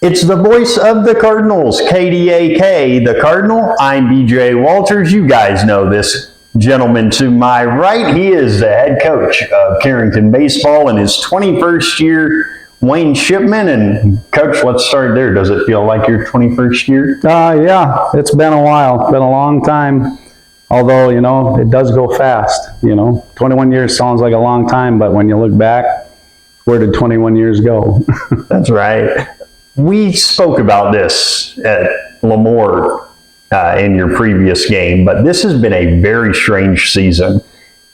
It's the voice of the Cardinals, KDAK, the Cardinal. I'm BJ Walters. You guys know this gentleman to my right. He is the head coach of Carrington baseball in his 21st year, Wayne Shipman. And Coach, let's start there. Does it feel like your 21st year? Yeah, it's been a while. It's been a long time. Although, it does go fast. 21 years sounds like a long time, but when you look back, where did 21 years go? That's right. We spoke about this at Lemoore in your previous game, but this has been a very strange season.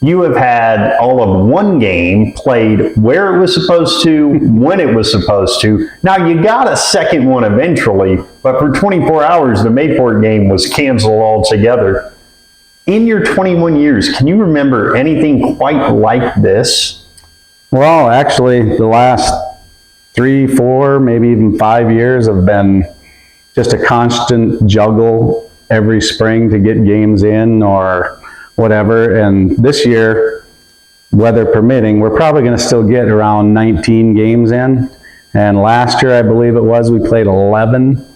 You have had all of one game played where it was supposed to, when it was supposed to. Now, you got a second one eventually, but for 24 hours, the Mayport game was canceled altogether. In your 21 years, can you remember anything quite like this? Well, actually, the last 3, 4, maybe even 5 years have been just a constant juggle every spring to get games in or whatever. And this year, weather permitting, we're probably going to still get around 19 games in. And last year, I believe it was, we played 11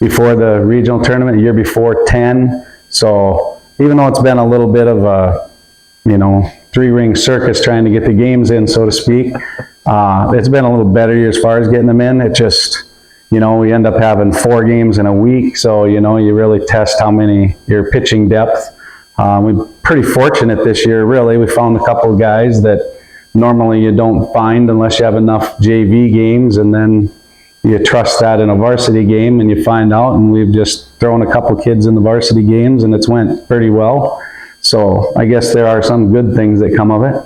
before the regional tournament, the year before 10. So even though it's been a little bit of a, three-ring circus trying to get the games in, so to speak, it's been a little better year as far as getting them in. It just, we end up having 4 games in a week. So, you really test how many your pitching depth. We're pretty fortunate this year, really. We found a couple of guys that normally you don't find unless you have enough JV games, and then you trust that in a varsity game and you find out, and we've just thrown a couple kids in the varsity games and it's went pretty well. So I guess there are some good things that come of it.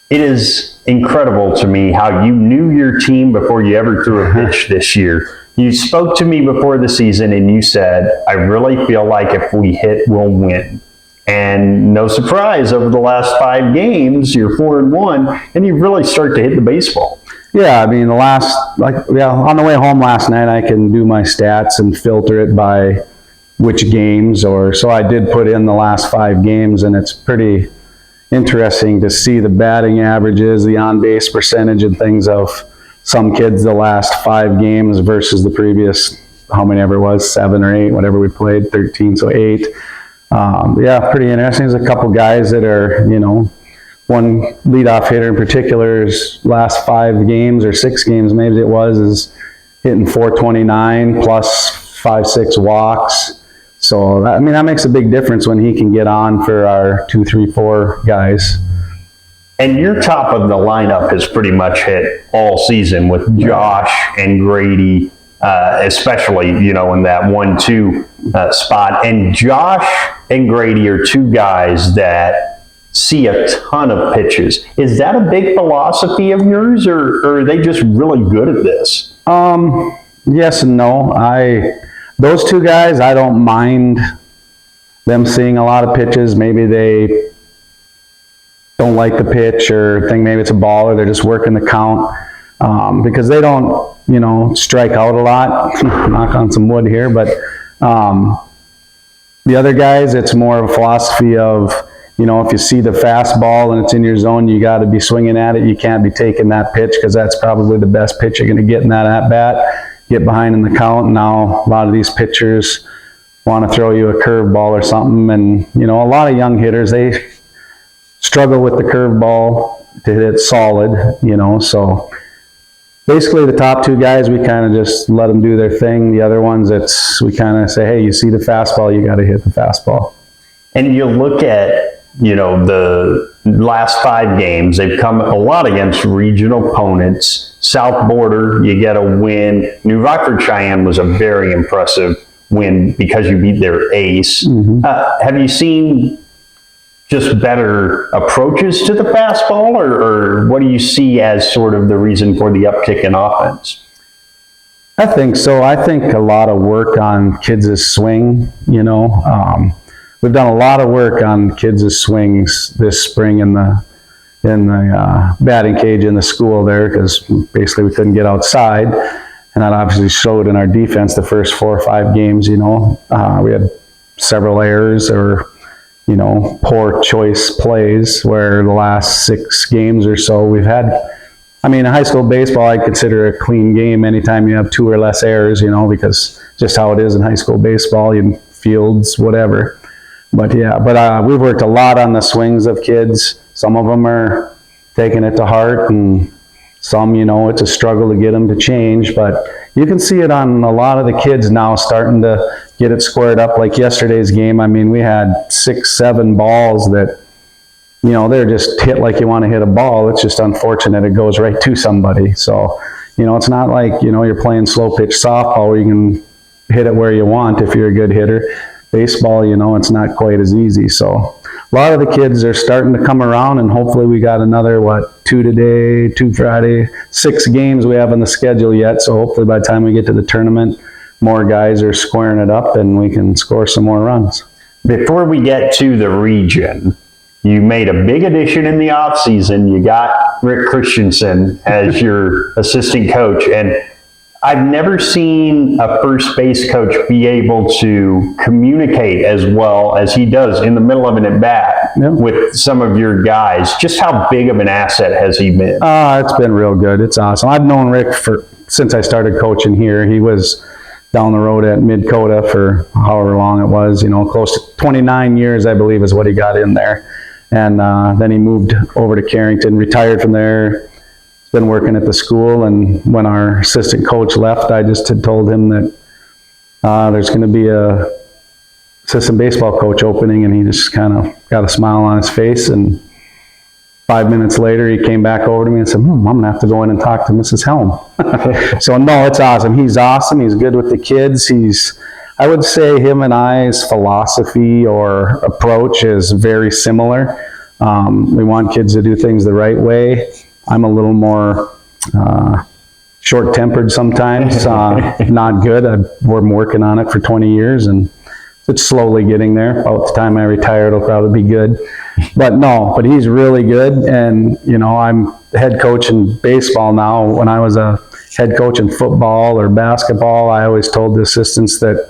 It is incredible to me how you knew your team before you ever threw a pitch this year. You spoke to me before the season and you said, I really feel like if we hit, we'll win. And no surprise, over the last 5 games, you're 4-1, and you really start to hit the baseball. Yeah, on the way home last night, I can do my stats and filter it by which games, so I did put in the last 5 games, and it's pretty interesting to see the batting averages, the on-base percentage, and things of some kids the last 5 games versus the previous, how many ever it was, 7 or 8, whatever we played, 13, so 8. Pretty interesting. There's a couple guys that are, one leadoff hitter in particular, his last 5 games or 6 games, maybe it was, is hitting 429 plus 5-6 walks. So, that makes a big difference when he can get on for our 2, 3, 4 guys. And your top of the lineup has pretty much hit all season with Josh and Grady, especially, in that 1-2 spot. And Josh and Grady are 2 guys that see a ton of pitches. Is that a big philosophy of yours, or are they just really good at this? Yes and no. Those 2 guys, I don't mind them seeing a lot of pitches. Maybe they don't like the pitch or think maybe it's a ball, or they're just working the count, because they don't, strike out a lot. Knock on some wood here, but the other guys, it's more of a philosophy of, if you see the fastball and it's in your zone, you got to be swinging at it. You can't be taking that pitch because that's probably the best pitch you're going to get in that at-bat. Get behind in the count. Now, a lot of these pitchers want to throw you a curveball or something. And, a lot of young hitters, they struggle with the curveball to hit it solid, So basically the top 2 guys, we kind of just let them do their thing. The other ones, we kind of say, hey, you see the fastball, you got to hit the fastball. And you look at, the last 5 games, they've come a lot against regional opponents. South Border, you get a win. New Rockford Cheyenne was a very impressive win because you beat their ace. Mm-hmm. Have you seen just better approaches to the fastball, or what do you see as sort of the reason for the uptick in offense? I think so. I think a lot of work on kids' swing, we've done a lot of work on kids' swings this spring in the batting cage in the school there, because basically we couldn't get outside, and that obviously showed in our defense the first 4 or 5 games. We had several errors or poor choice plays, where the last 6 games or so we've had I mean, high school baseball, I consider a clean game anytime you have 2 or less errors, because just how it is in high school baseball, fields, whatever. But yeah, we've worked a lot on the swings of kids. Some of them are taking it to heart, and some, it's a struggle to get them to change. But you can see it on a lot of the kids now starting to get it squared up. Like yesterday's game, I mean, we had 6, 7 balls that, they're just hit like you want to hit a ball. It's just unfortunate it goes right to somebody. So, it's not like, you're playing slow pitch softball where you can hit it where you want if you're a good hitter. Baseball, it's not quite as easy. So a lot of the kids are starting to come around, and hopefully we got another, 2 today, 2 Friday, 6 games we have on the schedule yet. So hopefully by the time we get to the tournament, more guys are squaring it up and we can score some more runs. Before we get to the region, you made a big addition in the offseason. You got Rick Christensen as your assistant coach, and I've never seen a first base coach be able to communicate as well as he does in the middle of an at-bat with some of your guys. Just how big of an asset has he been? It's been real good. It's awesome. I've known Rick since I started coaching here. He was down the road at Mid-Coda for however long it was, close to 29 years, I believe, is what he got in there. And then he moved over to Carrington, retired from there. He's been working at the school, and when our assistant coach left, I just had told him that there's going to be a assistant baseball coach opening, and he just kind of got a smile on his face. And 5 minutes later, he came back over to me and said, I'm going to have to go in and talk to Mrs. Helm. So, no, it's awesome. He's awesome. He's good with the kids. I would say him and I's philosophy or approach is very similar. We want kids to do things the right way. I'm a little more short-tempered sometimes, not good. I've been working on it for 20 years, and it's slowly getting there. About the time I retire, it'll probably be good. But he's really good, and I'm the head coach in baseball now. When I was a head coach in football or basketball, I always told the assistants that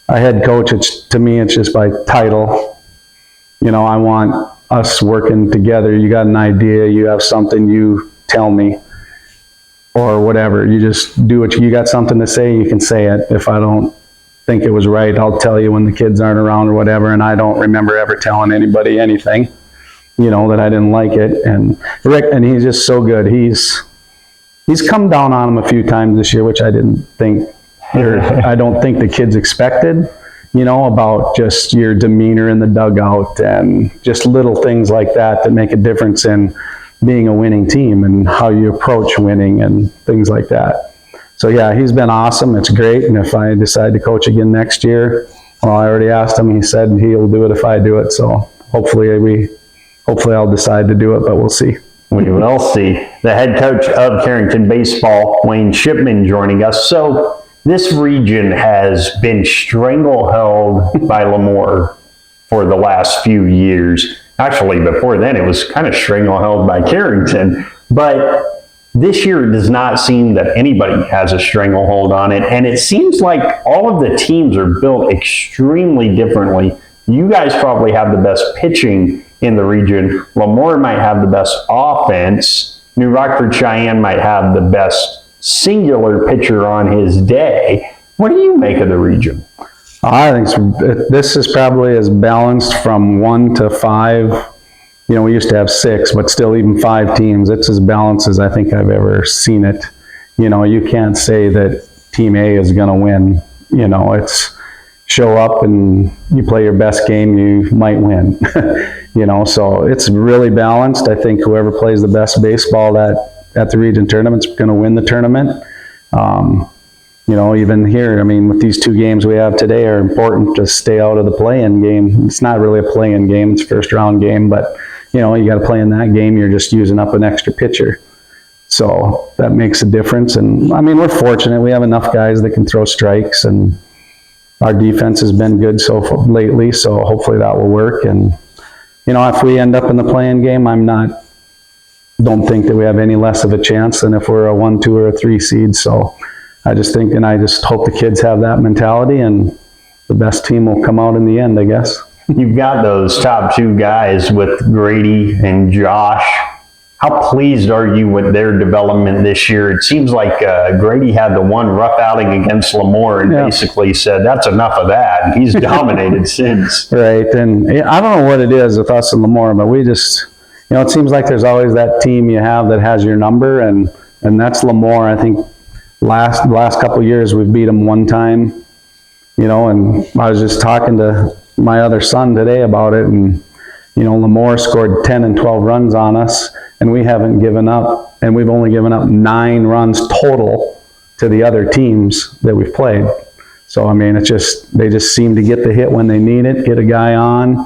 a head coach, to me, it's just by title. I want us working together. You got an idea, you have something, you tell me, or whatever. You just do what you got something to say, you can say it. If I don't think it was right, I'll tell you when the kids aren't around or whatever, and I don't remember ever telling anybody anything, that I didn't like it. And Rick, and he's just so good. He's come down on him a few times this year, which I didn't think, or I don't think the kids expected, about just your demeanor in the dugout and just little things like that make a difference in being a winning team and how you approach winning and things like that. So yeah, he's been awesome. It's great. And if I decide to coach again next year, well, I already asked him, he said he'll do it if I do it. So hopefully I'll decide to do it, but we'll see. We will see. The head coach of Carrington baseball, Wayne Shipman, joining us. So this region has been strangleheld by Lemoore for the last few years. Actually, before then, it was kind of strangleheld by Carrington. But this year, it does not seem that anybody has a stranglehold on it. And it seems like all of the teams are built extremely differently. You guys probably have the best pitching in the region. Lemoore might have the best offense. New Rockford Cheyenne might have the best singular pitcher on his day. What do you make of the region? I think this is probably as balanced from 1 to 5. We used to have 6, but still even 5 teams. It's as balanced as I think I've ever seen it. You can't say that Team A is going to win. It's show up and you play your best game, you might win. So it's really balanced. I think whoever plays the best baseball at the region tournament's going to win the tournament. Even here, with these 2 games we have today are important to stay out of the play-in game. It's not really a play-in game, it's a first round game, but you got to play in that game, you're just using up an extra pitcher. So that makes a difference. And we're fortunate, we have enough guys that can throw strikes, and our defense has been good lately, so hopefully that will work. And if we end up in the play-in game, don't think that we have any less of a chance than if we're a 1, 2, or a 3 seed. So I just hope the kids have that mentality, and the best team will come out in the end, I guess. You've got those top 2 guys with Grady and Josh. How pleased are you with their development this year? It seems like Grady had the one rough outing against Lemoore and basically said, that's enough of that. And he's dominated since. Right. And I don't know what it is with us and Lemoore, but we just, it seems like there's always that team you have that has your number, and that's Lemoore. I think last couple of years we've beat them one time, and I was just talking to my other son today about it, and Lemoore scored 10 and 12 runs on us, and we haven't given up, and we've only given up 9 runs total to the other teams that we've played. So, I mean, they just seem to get the hit when they need it, get a guy on.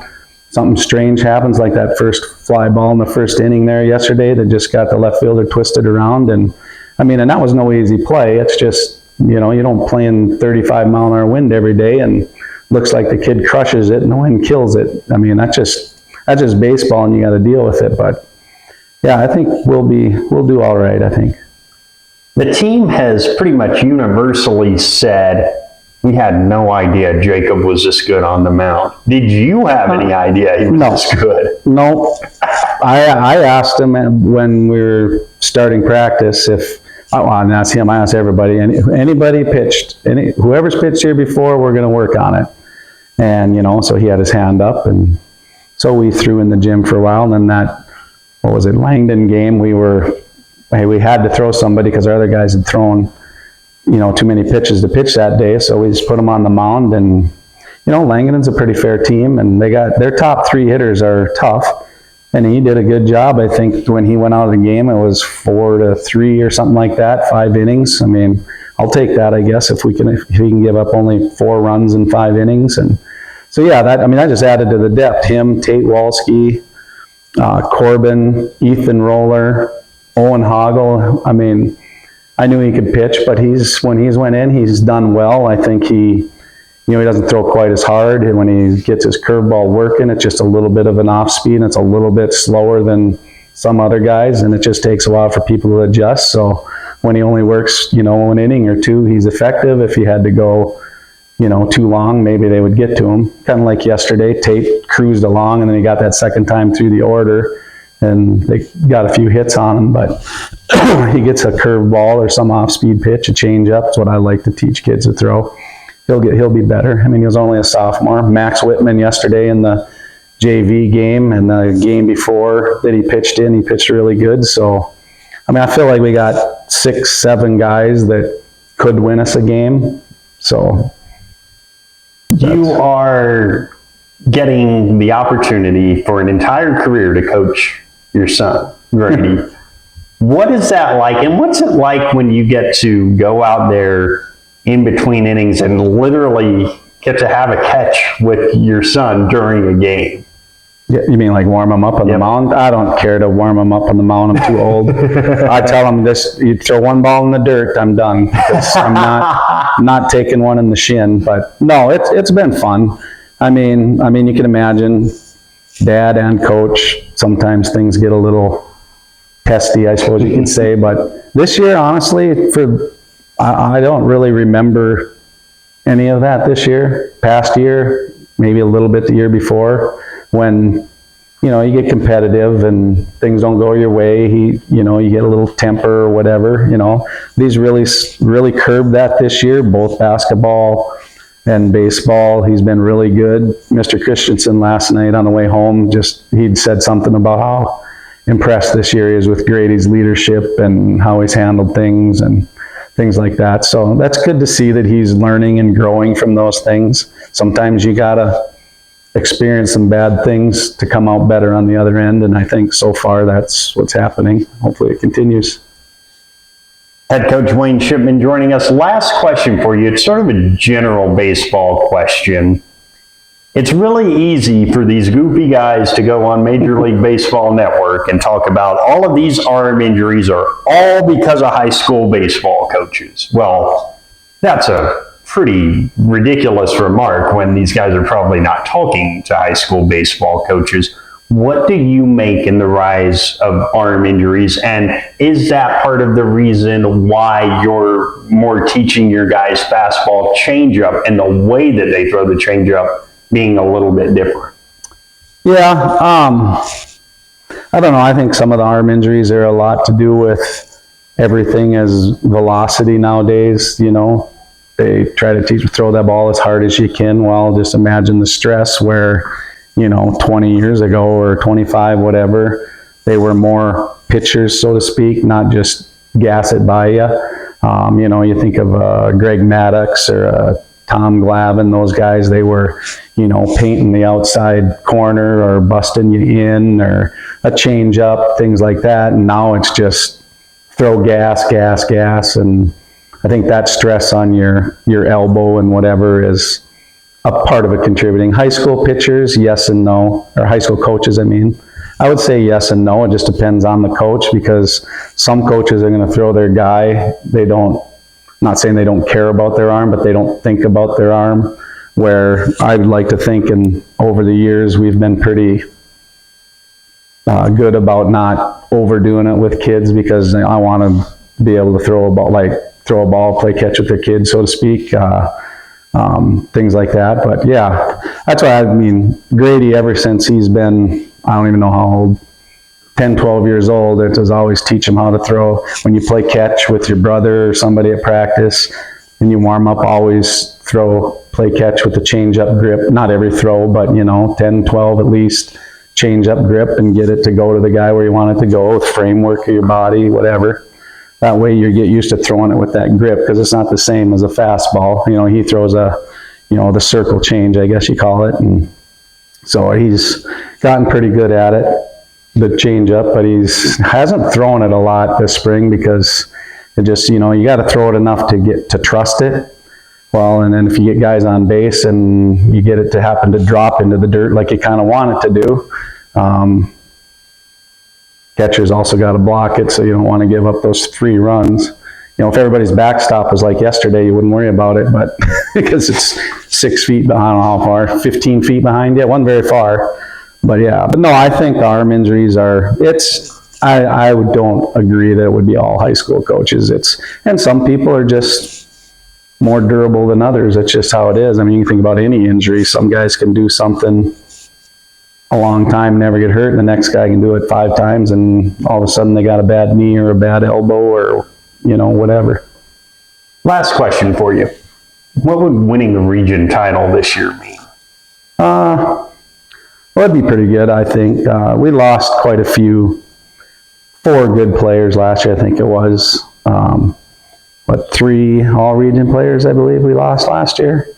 Something strange happens, like that first fly ball in the first inning there yesterday that just got the left fielder twisted around. And, and that was no easy play. It's just, you don't play in 35-mile-an-hour wind every day, and looks like the kid crushes it and the wind kills it. I mean, that's just baseball, and you got to deal with it. But yeah, I think we'll do all right, I think. The team has pretty much universally said, we had no idea Jacob was this good on the mound. Did you have any idea he was this good? No. I asked him when we were starting practice I didn't ask him, I asked everybody. Anybody pitched, whoever's pitched here before, we're going to work on it. And, so he had his hand up, and so we threw in the gym for a while. And then that, Langdon game, we had to throw somebody because our other guys had thrown, too many pitches to pitch that day. So we just put them on the mound, and, Langdon's a pretty fair team, and their top 3 hitters are tough. And he did a good job. I think when he went out of the game, it was 4-3 or something like that, 5 innings. I mean, I'll take that, I guess, if he can give up only 4 runs in 5 innings. And so, yeah, that just added to the depth. Him, Tate Walski, Corbin, Ethan Roller, Owen Hoggle. I mean, I knew he could pitch, but when he's went in, he's done well. I think he doesn't throw quite as hard. And when he gets his curveball working, it's just a little bit of an off speed, and it's a little bit slower than some other guys, and it just takes a while for people to adjust. So when he only works, 1 inning or 2, he's effective. If he had to go, too long, maybe they would get to him. Kind of like yesterday, Tate cruised along, and then he got that second time through the order, and they got a few hits on him, but he gets a curveball or some off-speed pitch, a changeup. That's what I like to teach kids to throw. He'll be better. I mean, he was only a sophomore. Max Whitman yesterday in the JV game, and the game before that he pitched really good. So, I mean, I feel like we got 6-7 guys that could win us a game. So, you are getting the opportunity for an entire career to coach your son, Grady. What is that like? And what's it like when you get to go out there in between innings and literally get to have a catch with your son during a game? Yeah, you mean like warm him up on the mound? I don't care to warm him up on the mound. I'm too old. I tell him you throw 1 ball in the dirt, I'm done, because I'm not taking one in the shin. But no, it's been fun. I mean, you can imagine, dad and coach, sometimes things get a little testy, I suppose you can say. But this year, honestly, I don't really remember any of that this year. Past year, maybe a little bit the year before, when you get competitive and things don't go your way. You get a little temper or whatever. These really curbed that this year, both basketball and baseball. He's been really good. Mr. Christensen last night on the way home, he'd said something about how impressed this year he is with Grady's leadership and how he's handled things and things like that. So that's good to see that he's learning and growing from those things. Sometimes you gotta experience some bad things to come out better on the other end, and I think so far that's what's happening. Hopefully it continues. Head coach Wayne Shipman joining us. Last question for you. It's sort of a general baseball question. It's really easy for these goofy guys to go on Major League Baseball Network and talk about all of these arm injuries are all because of high school baseball coaches. Well, that's a pretty ridiculous remark when these guys are probably not talking to high school baseball coaches. What do you make in the rise of arm injuries? And is that part of the reason why you're more teaching your guys fastball changeup and the way that they throw the changeup being a little bit different? Yeah. I don't know. I think some of the arm injuries are a lot to do with everything as velocity nowadays. They try to throw that ball as hard as you can. Well, just imagine the stress where, 20 years ago or 25, whatever, they were more pitchers, so to speak, not just gas it by you. You think of Greg Maddox or Tom Glavine, those guys, they were, painting the outside corner or busting you in or a change up, things like that. And now it's just throw gas. And I think that stress on your elbow and whatever is a part of it contributing. High school pitchers, yes and no, or high school coaches, I mean. I would say yes and no. It just depends on the coach, because some coaches are going to throw their guy. I'm not saying they don't care about their arm, but they don't think about their arm, where I would like to think, and over the years we've been pretty good about not overdoing it with kids, because I want to be able to throw a ball, play catch with the kids, so to speak, things like that. But yeah, that's why Grady, ever since he's been, I don't even know how old, 10, 12 years old, it was always teach him how to throw. When you play catch with your brother or somebody at practice and you warm up, always play catch with the change up grip. Not every throw, but 10, 12 at least, change up grip and get it to go to the guy where you want it to go, with framework of your body, whatever. That way you get used to throwing it with that grip, because it's not the same as a fastball. He throws the circle change, I guess you call it. And so he's gotten pretty good at it, the change up, but hasn't thrown it a lot this spring, because it just, you got to throw it enough to get to trust it. Well, and then if you get guys on base and you get it to happen to drop into the dirt like you kind of want it to do, catcher's also got to block it, so you don't want to give up those 3 runs. If everybody's backstop was like yesterday, you wouldn't worry about it, but because it's 6 feet behind, I don't know how far, 15 feet behind you, it wasn't very far. But yeah, but no, I think the arm injuries I don't agree that it would be all high school coaches. And some people are just more durable than others. That's just how it is. You can think about any injury. Some guys can do something a long time, never get hurt, and the next guy can do it 5 times, and all of a sudden they got a bad knee or a bad elbow or, whatever. Last question for you. What would winning the region title this year mean? Well, it'd be pretty good, I think. We lost quite a few, 4 good players last year, I think it was. 3 all-region players, I believe, we lost last year.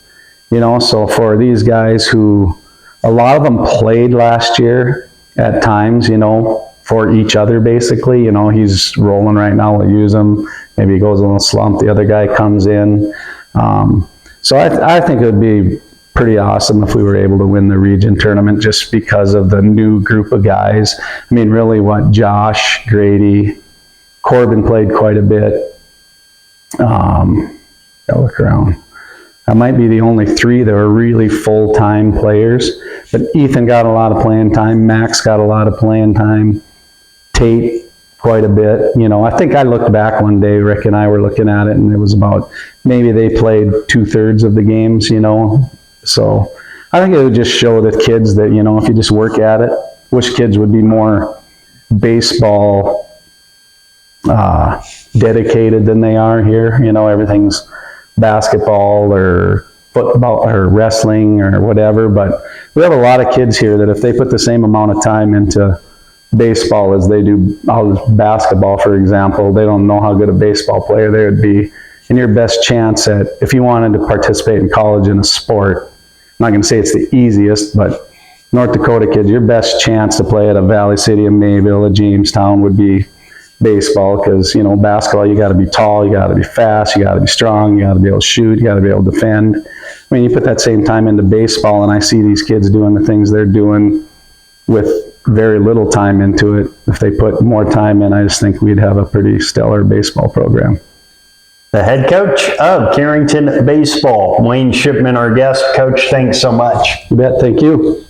So for these guys who, a lot of them played last year at times, for each other, basically. He's rolling right now, we'll use him. Maybe he goes a little slump, the other guy comes in. So I think it would be pretty awesome if we were able to win the region tournament, just because of the new group of guys. Really, Josh, Grady, Corbin played quite a bit. I'll look around. I might be the only 3 that were really full-time players, but Ethan got a lot of playing time. Max got a lot of playing time. Tate, quite a bit. I think I looked back one day, Rick and I were looking at it, and it was about, maybe they played 2/3 of the games, So I think it would just show the kids that, if you just work at it, wish kids would be more baseball dedicated than they are here. Everything's basketball or football or wrestling or whatever, but we have a lot of kids here that if they put the same amount of time into baseball as they do basketball, for example, they don't know how good a baseball player they would be. And your best chance if you wanted to participate in college in a sport, I'm not going to say it's the easiest, but North Dakota kids, your best chance to play at a Valley City, a Mayville, a Jamestown would be baseball, because basketball, you got to be tall, you got to be fast, you got to be strong, you got to be able to shoot, you got to be able to defend. You put that same time into baseball, and I see these kids doing the things they're doing with very little time into it. If they put more time in, I just think we'd have a pretty stellar baseball program. The head coach of Carrington Baseball, Wayne Shipman, our guest. Coach, thanks so much. You bet. Thank you.